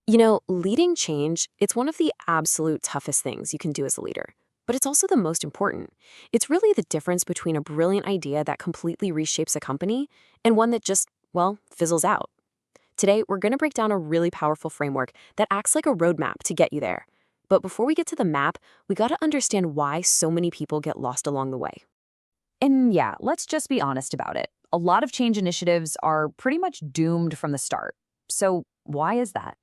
Leading change, it's one of the absolute toughest things you can do as a leader. But it's also the most important. It's really the difference between a brilliant idea that completely reshapes a company and one that just, well, fizzles out. Today, we're going to break down a really powerful framework that acts like a roadmap to get you there. But before we get to the map, we got to understand why so many people get lost along the way. And yeah, let's just be honest about it. A lot of change initiatives are pretty much doomed from the start. So why is that?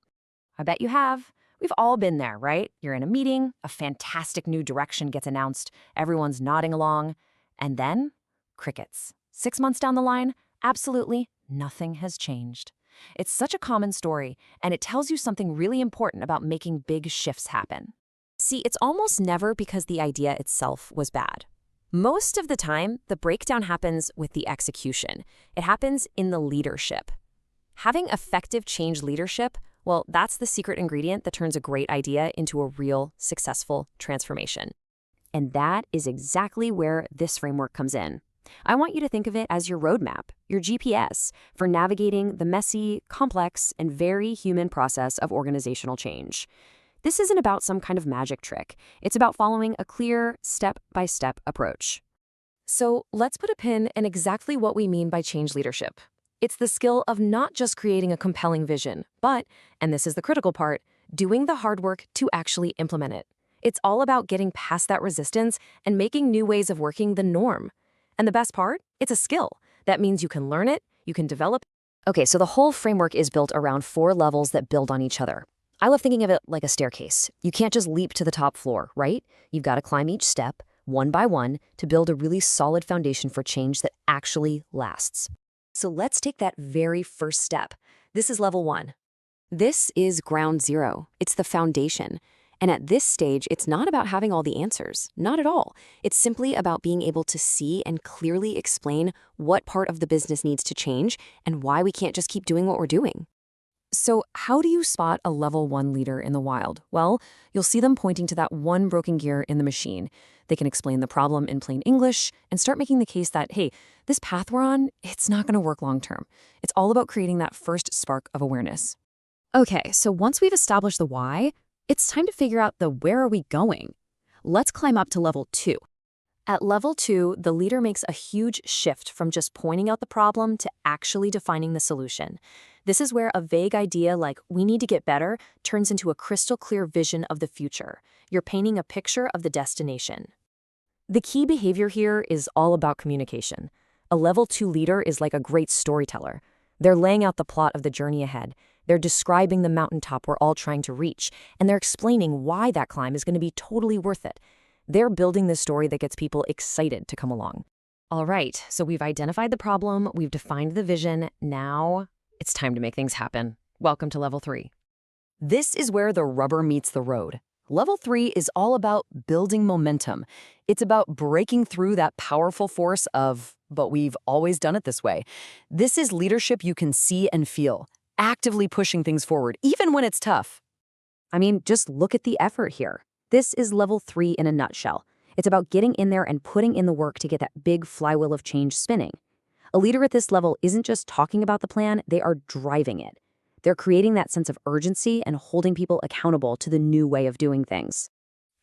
I bet you have. We've all been there, right? You're in a meeting, a fantastic new direction gets announced, everyone's nodding along, and then crickets. 6 months down the line, absolutely nothing has changed. It's such a common story, and it tells you something really important about making big shifts happen. See, it's almost never because the idea itself was bad. Most of the time, the breakdown happens with the execution. It happens in the leadership. Having effective change leadership, well, that's the secret ingredient that turns a great idea into a real, successful transformation. And that is exactly where this framework comes in. I want you to think of it as your roadmap, your GPS, for navigating the messy, complex, and very human process of organizational change. This isn't about some kind of magic trick. It's about following a clear, step-by-step approach. So let's put a pin in exactly what we mean by change leadership. It's the skill of not just creating a compelling vision, but, and this is the critical part, doing the hard work to actually implement it. It's all about getting past that resistance and making new ways of working the norm. And the best part? It's a skill. That means you can learn it, you can develop. Okay, so the whole framework is built around 4 levels that build on each other. I love thinking of it like a staircase. You can't just leap to the top floor, right? You've got to climb each step, one by one, to build a really solid foundation for change that actually lasts. So let's take that very first step. This is level 1. This is ground zero. It's the foundation. And at this stage, it's not about having all the answers. Not at all. It's simply about being able to see and clearly explain what part of the business needs to change and why we can't just keep doing what we're doing. So how do you spot a level 1 leader in the wild? Well, you'll see them pointing to that one broken gear in the machine. They can explain the problem in plain English and start making the case that, hey, this path we're on, it's not going to work long term. It's all about creating that first spark of awareness. Okay, so once we've established the why, it's time to figure out the where are we going. Let's climb up to level 2. At level 2, the leader makes a huge shift from just pointing out the problem to actually defining the solution. This is where a vague idea like, we need to get better, turns into a crystal clear vision of the future. You're painting a picture of the destination. The key behavior here is all about communication. A level 2 leader is like a great storyteller. They're laying out the plot of the journey ahead. They're describing the mountaintop we're all trying to reach, and they're explaining why that climb is going to be totally worth it. They're building this story that gets people excited to come along. All right, so we've identified the problem, we've defined the vision, now it's time to make things happen. Welcome to level 3. This is where the rubber meets the road. Level 3 is all about building momentum. It's about breaking through that powerful force of, but we've always done it this way. This is leadership you can see and feel, actively pushing things forward, even when it's tough. I mean, just look at the effort here. This is level 3 in a nutshell. It's about getting in there and putting in the work to get that big flywheel of change spinning. A leader at this level isn't just talking about the plan, they are driving it. They're creating that sense of urgency and holding people accountable to the new way of doing things.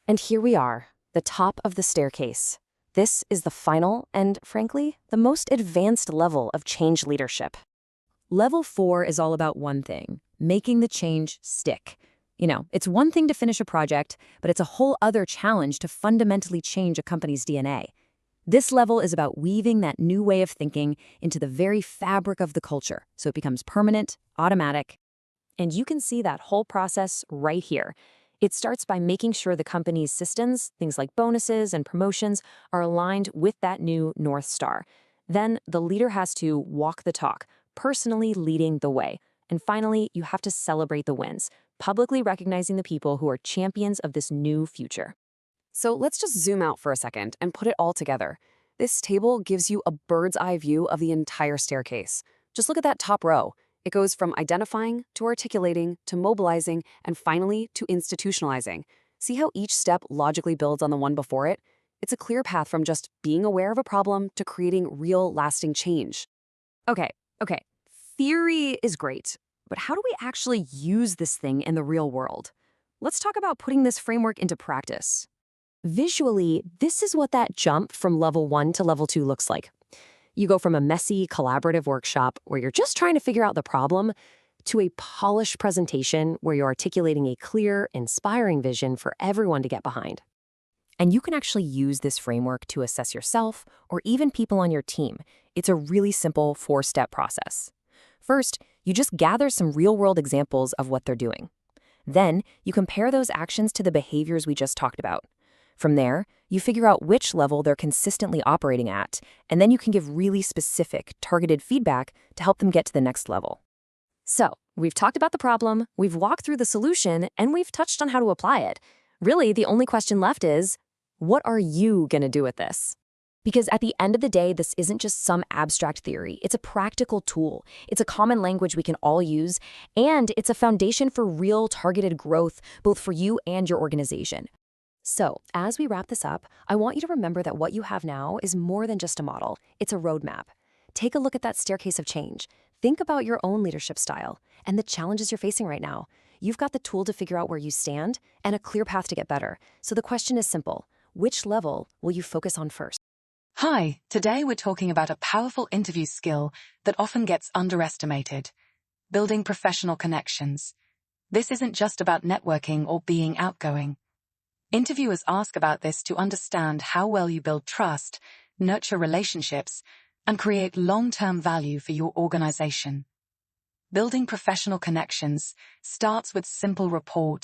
And here we are, the top of the staircase. This is the final and, frankly, the most advanced level of change leadership. Level 4 is all about one thing, making the change stick. It's one thing to finish a project, but it's a whole other challenge to fundamentally change a company's DNA. This level is about weaving that new way of thinking into the very fabric of the culture, so it becomes permanent, automatic. And you can see that whole process right here. It starts by making sure the company's systems, things like bonuses and promotions, are aligned with that new North Star. Then the leader has to walk the talk, personally leading the way. And finally, you have to celebrate the wins, publicly recognizing the people who are champions of this new future. So let's just zoom out for a second and put it all together. This table gives you a bird's eye view of the entire staircase. Just look at that top row. It goes from identifying to articulating to mobilizing and finally to institutionalizing. See how each step logically builds on the one before it? It's a clear path from just being aware of a problem to creating real, lasting change. Okay. Theory is great, But how do we actually use this thing in the real world? Let's talk about putting this framework into practice. Visually, this is what that jump from level 1 to level 2 looks like. You go from a messy, collaborative workshop where you're just trying to figure out the problem to a polished presentation where you're articulating a clear, inspiring vision for everyone to get behind. And you can actually use this framework to assess yourself or even people on your team. It's a really simple 4-step process. First, you just gather some real-world examples of what they're doing. Then, you compare those actions to the behaviors we just talked about. From there, you figure out which level they're consistently operating at, and then you can give really specific, targeted feedback to help them get to the next level. So, we've talked about the problem, we've walked through the solution, and we've touched on how to apply it. Really, the only question left is, what are you going to do with this? Because at the end of the day, this isn't just some abstract theory. It's a practical tool. It's a common language we can all use, and it's a foundation for real targeted growth, both for you and your organization. So, as we wrap this up, I want you to remember that what you have now is more than just a model. It's a roadmap. Take a look at that staircase of change. Think about your own leadership style and the challenges you're facing right now. You've got the tool to figure out where you stand and a clear path to get better. So the question is simple. Which level will you focus on first? Hi, today we're talking about a powerful interview skill that often gets underestimated: building professional connections. This isn't just about networking or being outgoing. Interviewers ask about this to understand how well you build trust, nurture relationships, and create long-term value for your organization. Building professional connections starts with simple rapport,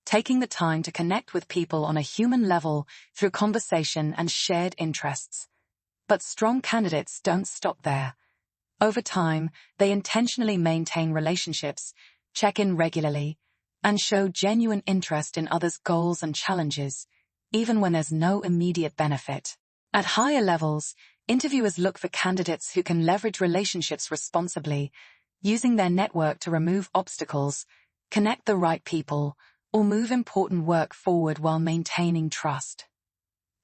taking the time to connect with people on a human level through conversation and shared interests. But strong candidates don't stop there. Over time, they intentionally maintain relationships, check in regularly, and show genuine interest in others' goals and challenges, even when there's no immediate benefit. At higher levels, interviewers look for candidates who can leverage relationships responsibly, using their network to remove obstacles, connect the right people, or move important work forward while maintaining trust.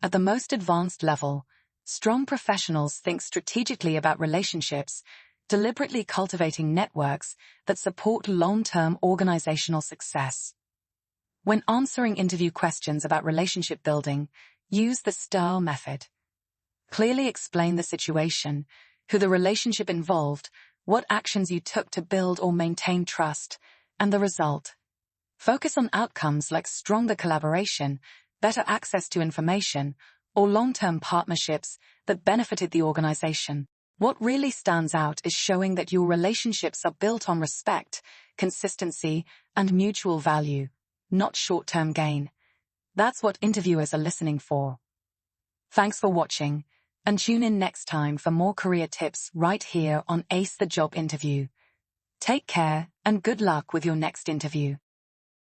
At the most advanced level, strong professionals think strategically about relationships, deliberately cultivating networks that support long-term organizational success. When answering interview questions about relationship building, use the STAR method. Clearly explain the situation, who the relationship involved, what actions you took to build or maintain trust, and the result. Focus on outcomes like stronger collaboration, better access to information, or long-term partnerships that benefited the organization. What really stands out is showing that your relationships are built on respect, consistency, and mutual value, not short-term gain. That's what interviewers are listening for. Thanks for watching, and tune in next time for more career tips right here on Ace the Job Interview. Take care, and good luck with your next interview.